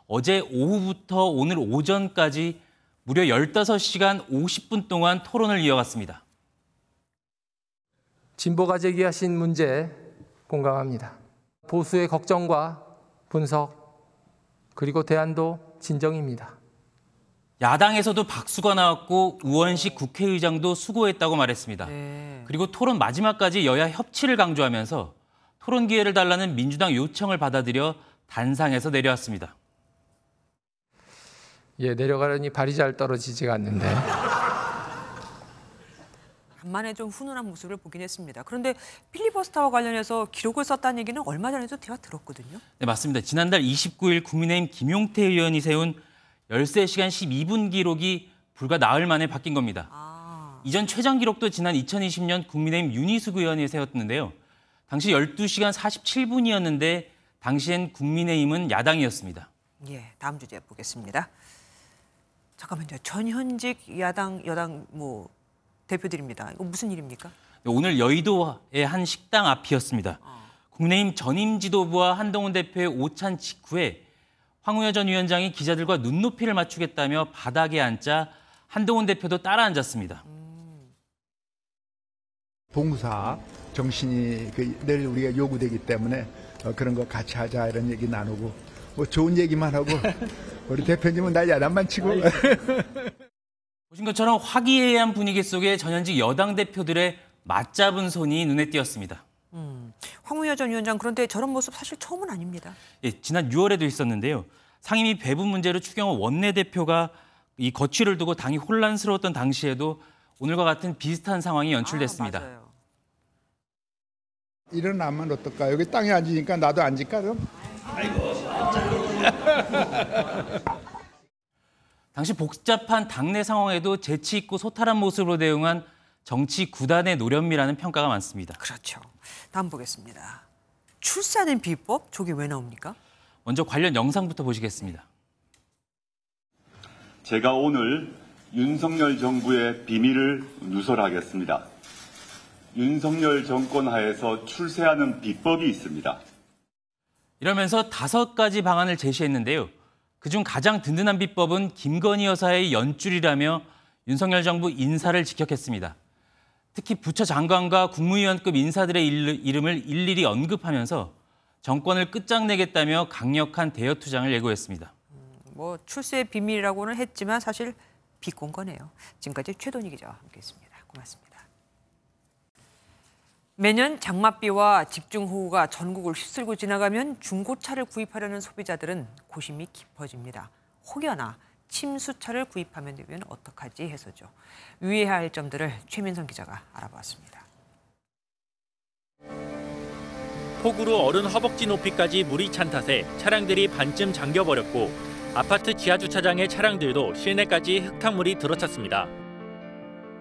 어제 오후부터 오늘 오전까지 무려 15시간 50분 동안 토론을 이어갔습니다. 진보가 제기하신 문제 공감합니다. 보수의 걱정과 분석 그리고 대안도 진정입니다. 야당에서도 박수가 나왔고 우원식 국회의장도 수고했다고 말했습니다. 그리고 토론 마지막까지 여야 협치를 강조하면서 토론 기회를 달라는 민주당 요청을 받아들여 단상에서 내려왔습니다. 예, 내려가려니 발이 잘 떨어지지가 않는데. 간만에 좀 훈훈한 모습을 보긴 했습니다. 그런데 필리버스터와 관련해서 기록을 썼다는 얘기는 얼마 전에도 제가 들었거든요. 네, 맞습니다. 지난달 29일 국민의힘 김용태 의원이 세운 13시간 12분 기록이 불과 나흘 만에 바뀐 겁니다. 이전 최장 기록도 지난 2020년 국민의힘 윤희숙 의원이 세웠는데요. 당시 12시간 47분이었는데 당시엔 국민의힘은 야당이었습니다. 예, 다음 주제 보겠습니다. 잠깐만요. 전현직 야당, 여당 대표들입니다. 이거 무슨 일입니까? 네, 오늘 여의도의 한 식당 앞이었습니다. 국민의힘 전임 지도부와 한동훈 대표의 오찬 직후에 황우여 전 위원장이 기자들과 눈높이를 맞추겠다며 바닥에 앉자 한동훈 대표도 따라 앉았습니다. 봉사 정신이 늘 우리가 요구되기 때문에 그런 거 같이 하자 이런 얘기 나누고 뭐 좋은 얘기만 하고 우리 대표님은 날 야단만 치고. 보신 것처럼 화기애애한 분위기 속에 전현직 여당 대표들의 맞잡은 손이 눈에 띄었습니다. 황우여 전 위원장 그런데 저런 모습 사실 처음은 아닙니다. 예, 지난 6월에도 있었는데요. 상임위 배분 문제로 추경호 원내대표가 이 거취를 두고 당이 혼란스러웠던 당시에도 오늘과 같은 비슷한 상황이 연출됐습니다. 일어나면 어떨까? 여기 땅에 앉으니까 나도 앉을까 그럼? 당시 복잡한 당내 상황에도 재치 있고 소탈한 모습으로 대응한 정치 구단의 노련미라는 평가가 많습니다. 그렇죠. 다음 보겠습니다. 출사된 비법? 저게 왜 나옵니까? 먼저 관련 영상부터 보시겠습니다. 제가 오늘 윤석열 정부의 비밀을 누설하겠습니다. 윤석열 정권 하에서 출세하는 비법이 있습니다. 이러면서 5가지 방안을 제시했는데요. 그중 가장 든든한 비법은 김건희 여사의 연줄이라며 윤석열 정부 인사를 직격했습니다. 특히 부처 장관과 국무위원급 인사들의 이름을 일일이 언급하면서 정권을 끝장내겠다며 강력한 대여 투쟁을 예고했습니다. 뭐 출세의 비밀이라고는 했지만 사실 비꼰 거네요. 지금까지 최돈희 기자와 함께했습니다. 고맙습니다. 매년 장맛비와 집중호우가 전국을 휩쓸고 지나가면 중고차를 구입하려는 소비자들은 고심이 깊어집니다. 혹여나 침수차를 구입하면 되면 어떡하지 해서죠. 유의해야 할 점들을 최민성 기자가 알아보았습니다. 폭우로 어른 허벅지 높이까지 물이 찬 탓에 차량들이 반쯤 잠겨버렸고 아파트 지하주차장의 차량들도 실내까지 흙탕물이 들어찼습니다.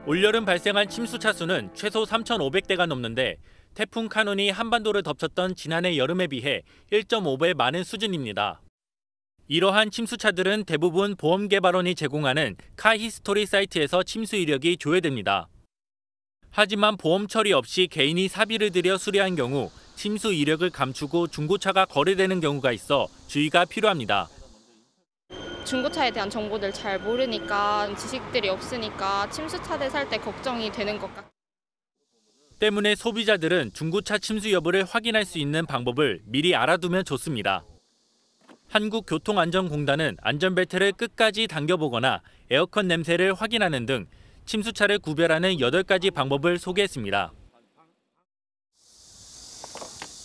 올여름 발생한 침수차 수는 최소 3,500대가 넘는데 태풍 카눈이 한반도를 덮쳤던 지난해 여름에 비해 1.5배 많은 수준입니다. 이러한 침수차들은 대부분 보험개발원이 제공하는 카히스토리 사이트에서 침수 이력이 조회됩니다. 하지만 보험 처리 없이 개인이 사비를 들여 수리한 경우 침수 이력을 감추고 중고차가 거래되는 경우가 있어 주의가 필요합니다. 중고차에 대한 정보들 잘 모르니까 지식들이 없으니까 침수차들 살 때 걱정이 되는 것 같아요. 때문에 소비자들은 중고차 침수 여부를 확인할 수 있는 방법을 미리 알아두면 좋습니다. 한국교통안전공단은 안전벨트를 끝까지 당겨보거나 에어컨 냄새를 확인하는 등 침수차를 구별하는 8가지 방법을 소개했습니다.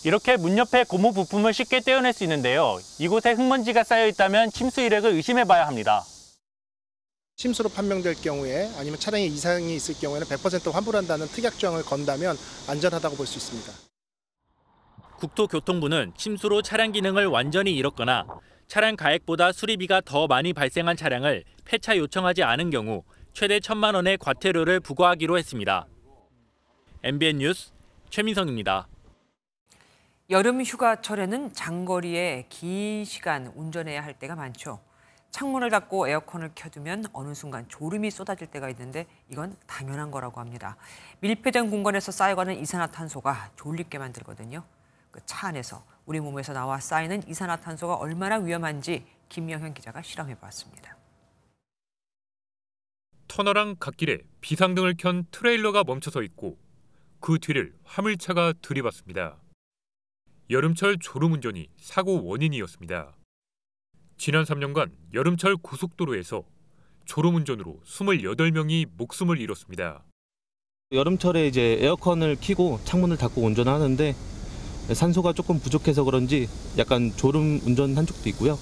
이렇게 문 옆에 고무 부품을 쉽게 떼어낼 수 있는데요. 이곳에 흙먼지가 쌓여 있다면 침수 이력을 의심해봐야 합니다. 침수로 판명될 경우에 아니면 차량에 이상이 있을 경우에는 100% 환불한다는 특약 조항을 건다면 안전하다고 볼 수 있습니다. 국토교통부는 침수로 차량 기능을 완전히 잃었거나 차량 가액보다 수리비가 더 많이 발생한 차량을 폐차 요청하지 않은 경우 최대 1,000만 원의 과태료를 부과하기로 했습니다. MBN 뉴스 최민성입니다. 여름 휴가철에는 장거리에 긴 시간 운전해야 할 때가 많죠. 창문을 닫고 에어컨을 켜두면 어느 순간 졸음이 쏟아질 때가 있는데 이건 당연한 거라고 합니다. 밀폐된 공간에서 쌓여가는 이산화탄소가 졸립게 만들거든요. 그 차 안에서 우리 몸에서 나와 쌓이는 이산화탄소가 얼마나 위험한지 김영현 기자가 실험해봤습니다. 터널랑 갓길에 비상등을 켠 트레일러가 멈춰서 있고 그 뒤를 화물차가 들이받습니다. 여름철 졸음운전이 사고 원인이었습니다. 지난 3년간 여름철 고속도로에서 졸음운전으로 28명이 목숨을 잃었습니다. 여름철에 이제 에어컨을 켜고 창문을 닫고 운전하는데 산소가 조금 부족해서 그런지 약간 졸음 운전한 적도 있고요.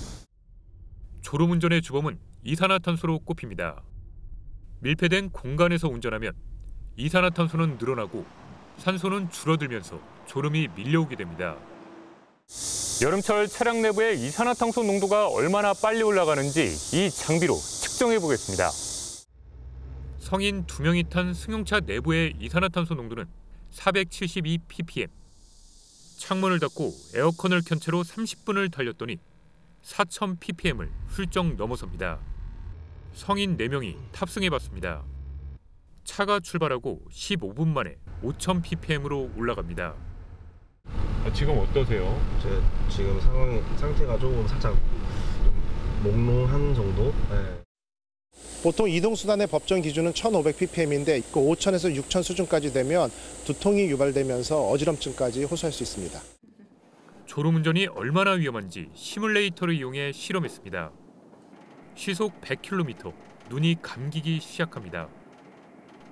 졸음운전의 주범은 이산화탄소로 꼽힙니다. 밀폐된 공간에서 운전하면 이산화탄소는 늘어나고 산소는 줄어들면서 졸음이 밀려오게 됩니다. 여름철 차량 내부의 이산화탄소 농도가 얼마나 빨리 올라가는지 이 장비로 측정해 보겠습니다. 성인 2명이 탄 승용차 내부의 이산화탄소 농도는 472 ppm. 창문을 닫고 에어컨을 켠 채로 30분을 달렸더니 4000 ppm을 훌쩍 넘어섭니다. 성인 4명이 탑승해봤습니다. 차가 출발하고 15분 만에 5000 ppm으로 올라갑니다. 지금 어떠세요? 지금 상태가 조금 살짝 몽롱한 정도? 네. 보통 이동수단의 법정 기준은 1500ppm인데 그 5000에서 6000 수준까지 되면 두통이 유발되면서 어지럼증까지 호소할 수 있습니다. 졸음운전이 얼마나 위험한지 시뮬레이터를 이용해 실험했습니다. 시속 100km, 눈이 감기기 시작합니다.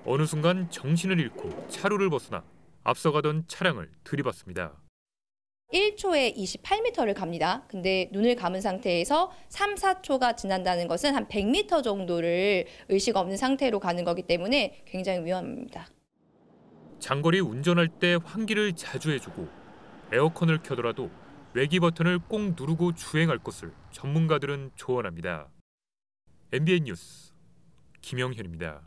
어느 순간 정신을 잃고 차로를 벗어나 앞서가던 차량을 들이받습니다. 1초에 28m를 갑니다. 근데 눈을 감은 상태에서 3, 4초가 지난다는 것은 한 100m 정도를 의식 없는 상태로 가는 거기 때문에 굉장히 위험합니다. 장거리 운전할 때 환기를 자주 해주고 에어컨을 켜더라도 외기 버튼을 꼭 누르고 주행할 것을 전문가들은 조언합니다. MBN 뉴스 김영현입니다.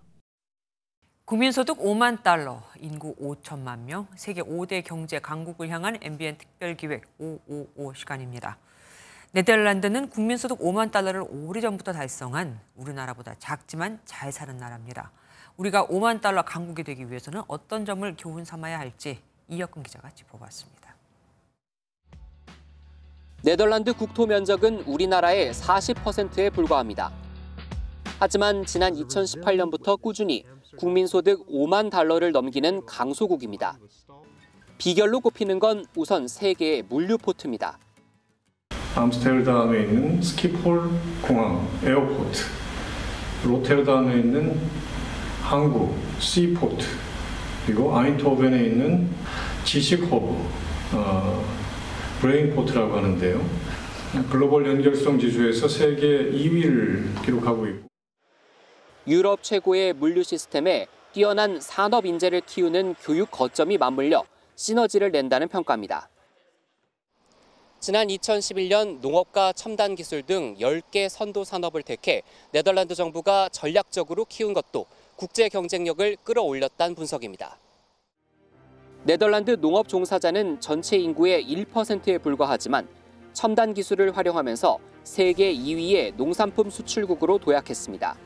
국민소득 5만 달러, 인구 5천만 명, 세계 5대 경제 강국을 향한 MBN 특별기획 555 시간입니다. 네덜란드는 국민소득 5만 달러를 오래전부터 달성한 우리나라보다 작지만 잘 사는 나라입니다. 우리가 5만 달러 강국이 되기 위해서는 어떤 점을 교훈 삼아야 할지 이혁근 기자가 짚어봤습니다. 네덜란드 국토 면적은 우리나라의 40%에 불과합니다. 하지만 지난 2018년부터 꾸준히 국민소득 5만 달러를 넘기는 강소국입니다. 비결로 꼽히는 건 우선 세계의 물류 포트입니다. 암스테르담에 있는 스키폴 공항, 에어포트, 로테르담에 있는 항구, 시포트, 그리고 아인토벤에 있는 지식허브, 브레인포트라고 하는데요. 글로벌 연결성 지수에서 세계 2위를 기록하고 있고. 유럽 최고의 물류 시스템에 뛰어난 산업 인재를 키우는 교육 거점이 맞물려 시너지를 낸다는 평가입니다. 지난 2011년 농업과 첨단 기술 등 10개 선도 산업을 택해 네덜란드 정부가 전략적으로 키운 것도 국제 경쟁력을 끌어올렸다는 분석입니다. 네덜란드 농업 종사자는 전체 인구의 1%에 불과하지만 첨단 기술을 활용하면서 세계 2위의 농산품 수출국으로 도약했습니다.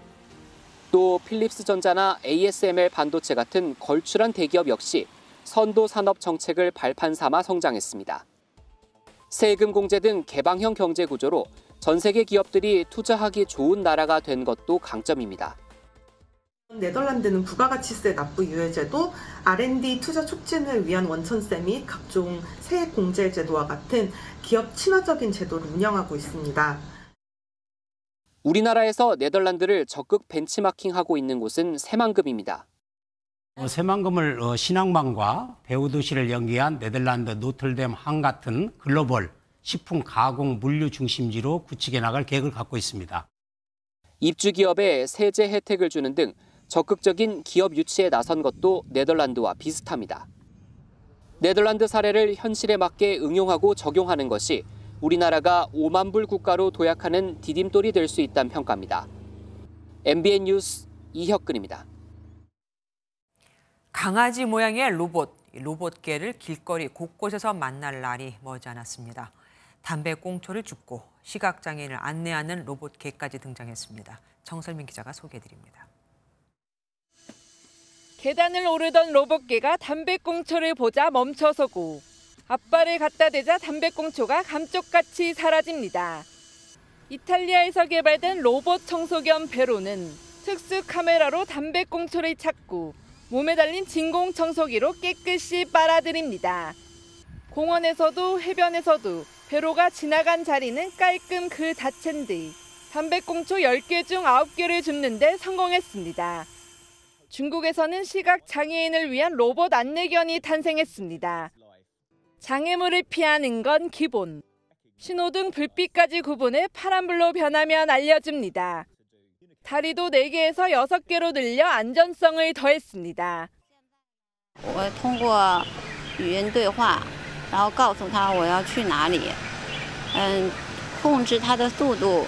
또 필립스전자나 ASML 반도체 같은 걸출한 대기업 역시 선도 산업 정책을 발판 삼아 성장했습니다. 세금 공제 등 개방형 경제 구조로 전 세계 기업들이 투자하기 좋은 나라가 된 것도 강점입니다. 네덜란드는 부가가치세 납부 유예제도, R&D 투자 촉진을 위한 원천세 및 각종 세액 공제 제도와 같은 기업 친화적인 제도를 운영하고 있습니다. 우리나라에서 네덜란드를 적극 벤치마킹하고 있는 곳은 새만금입니다. 새만금을 신앙망과 배우도시를 연계한 네덜란드 노틀댐 항 같은 글로벌 식품 가공 물류 중심지로 구축해 나갈 계획을 갖고 있습니다. 입주 기업에 세제 혜택을 주는 등 적극적인 기업 유치에 나선 것도 네덜란드와 비슷합니다. 네덜란드 사례를 현실에 맞게 응용하고 적용하는 것이 우리나라가 5만 불 국가로 도약하는 디딤돌이 될 수 있다는 평가입니다. MBN 뉴스 이혁근입니다. 강아지 모양의 로봇개를 길거리 곳곳에서 만날 날이 머지않았습니다. 담배꽁초를 줍고 시각장애인을 안내하는 로봇개까지 등장했습니다. 정설민 기자가 소개해드립니다. 계단을 오르던 로봇개가 담배꽁초를 보자 멈춰서고 앞발을 갖다 대자 담배꽁초가 감쪽같이 사라집니다. 이탈리아에서 개발된 로봇 청소견 베로는 특수 카메라로 담배꽁초를 찾고 몸에 달린 진공 청소기로 깨끗이 빨아들입니다. 공원에서도 해변에서도 베로가 지나간 자리는 깔끔 그 자체인데 담배꽁초 10개 중 9개를 줍는 데 성공했습니다. 중국에서는 시각장애인을 위한 로봇 안내견이 탄생했습니다. 장애물을 피하는 건 기본. 신호등 불빛까지 구분해 파란불로 변하면 알려줍니다. 다리도 4개에서 6개로 늘려 안전성을 더했습니다. 我通过语音对话，然后告诉他我要去哪里，控制它的速度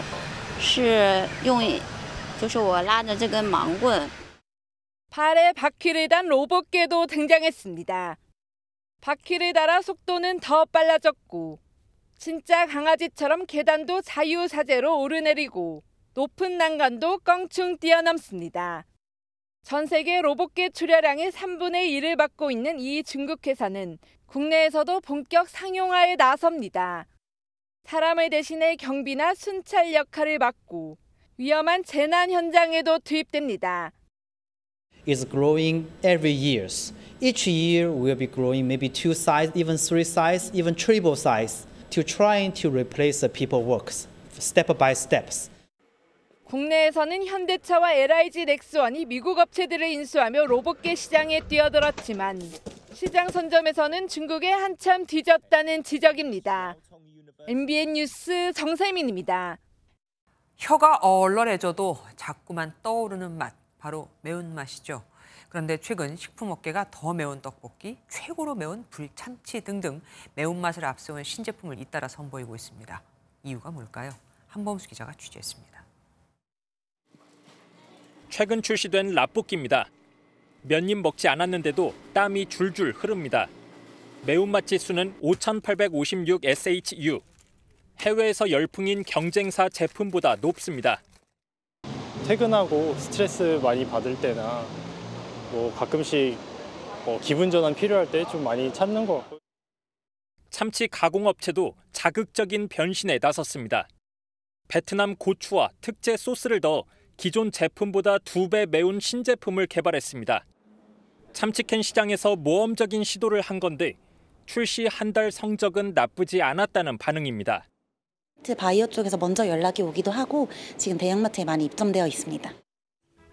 是用，就是我拉着这根盲棍。 발에 바퀴를 단 로봇개도 등장했습니다. 바퀴를 달아 속도는 더 빨라졌고 진짜 강아지처럼 계단도 자유자재로 오르내리고 높은 난간도 껑충 뛰어넘습니다. 전 세계 로봇개 출하량의 3분의 1을 맡고 있는 이 중국 회사는 국내에서도 본격 상용화에 나섭니다. 사람을 대신해 경비나 순찰 역할을 맡고 위험한 재난 현장에도 투입됩니다. is growing every year. Each year we'll be growing maybe 2 size, even 3 size, even triple size to trying to replace the people works step by steps. 국내에서는 현대차와 LIG 넥스원이 미국 업체들을 인수하며 로봇개 시장에 뛰어들었지만 시장 선점에서는 중국에 한참 뒤졌다는 지적입니다. MBN 뉴스 정세민입니다. 혀가 얼얼해져도 자꾸만 떠오르는 맛, 바로 매운맛이죠. 그런데 최근 식품업계가 더 매운 떡볶이, 최고로 매운 불참치 등등 매운맛을 앞세운 신제품을 잇따라 선보이고 있습니다. 이유가 뭘까요? 한범수 기자가 취재했습니다. 최근 출시된 라볶이입니다. 몇 입 먹지 않았는데도 땀이 줄줄 흐릅니다. 매운맛 지수는 5,856 SHU. 해외에서 열풍인 경쟁사 제품보다 높습니다. 퇴근하고 스트레스 많이 받을 때나 가끔씩 기분 전환 필요할 때 좀 많이 찾는 것 같고. 참치 가공업체도 자극적인 변신에 나섰습니다. 베트남 고추와 특제 소스를 넣어 기존 제품보다 2배 매운 신제품을 개발했습니다. 참치캔 시장에서 모험적인 시도를 한 건데 출시 한 달 성적은 나쁘지 않았다는 반응입니다. 바이오 쪽에서 먼저 연락이 오기도 하고 지금 대형마트에 많이 입점되어 있습니다.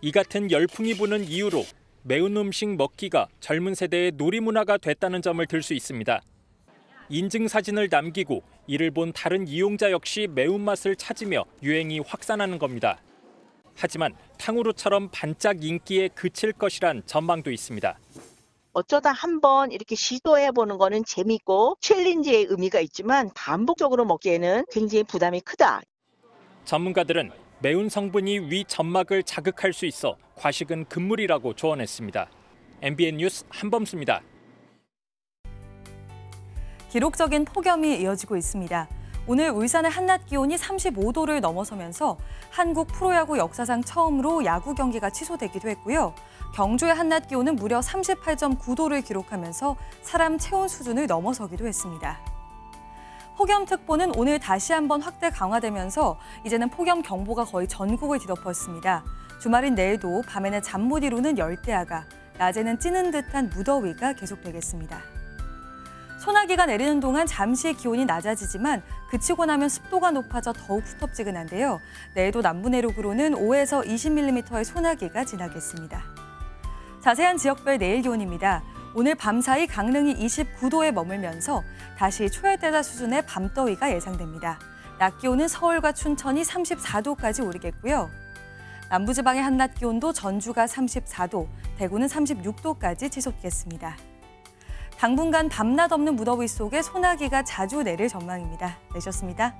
이 같은 열풍이 부는 이유로 매운 음식 먹기가 젊은 세대의 놀이문화가 됐다는 점을 들 수 있습니다. 인증사진을 남기고 이를 본 다른 이용자 역시 매운맛을 찾으며 유행이 확산하는 겁니다. 하지만 탕후루처럼 반짝 인기에 그칠 것이란 전망도 있습니다. 어쩌다 한번 이렇게 시도해보는 거는 재밌고 챌린지의 의미가 있지만 반복적으로 먹기에는 굉장히 부담이 크다. 전문가들은 매운 성분이 위 점막을 자극할 수 있어 과식은 금물이라고 조언했습니다. MBN 뉴스 한범수입니다. 기록적인 폭염이 이어지고 있습니다. 오늘 울산의 한낮 기온이 35도를 넘어서면서 한국 프로야구 역사상 처음으로 야구 경기가 취소되기도 했고요. 경주의 한낮 기온은 무려 38.9도를 기록하면서 사람 체온 수준을 넘어서기도 했습니다. 폭염특보는 오늘 다시 한번 확대 강화되면서 이제는 폭염경보가 거의 전국을 뒤덮었습니다. 주말인 내일도 밤에는 잠 못 이루는 열대야가, 낮에는 찌는 듯한 무더위가 계속되겠습니다. 소나기가 내리는 동안 잠시 기온이 낮아지지만 그치고 나면 습도가 높아져 더욱 후텁지근한데요. 내일도 남부 내륙으로는 5에서 20mm의 소나기가 지나겠습니다. 자세한 지역별 내일 기온입니다. 오늘 밤사이 강릉이 29도에 머물면서 다시 초열대자 수준의 밤더위가 예상됩니다. 낮 기온은 서울과 춘천이 34도까지 오르겠고요. 남부지방의 한낮 기온도 전주가 34도, 대구는 36도까지 치솟겠습니다. 당분간 밤낮 없는 무더위 속에 소나기가 자주 내릴 전망입니다. 내셨습니다.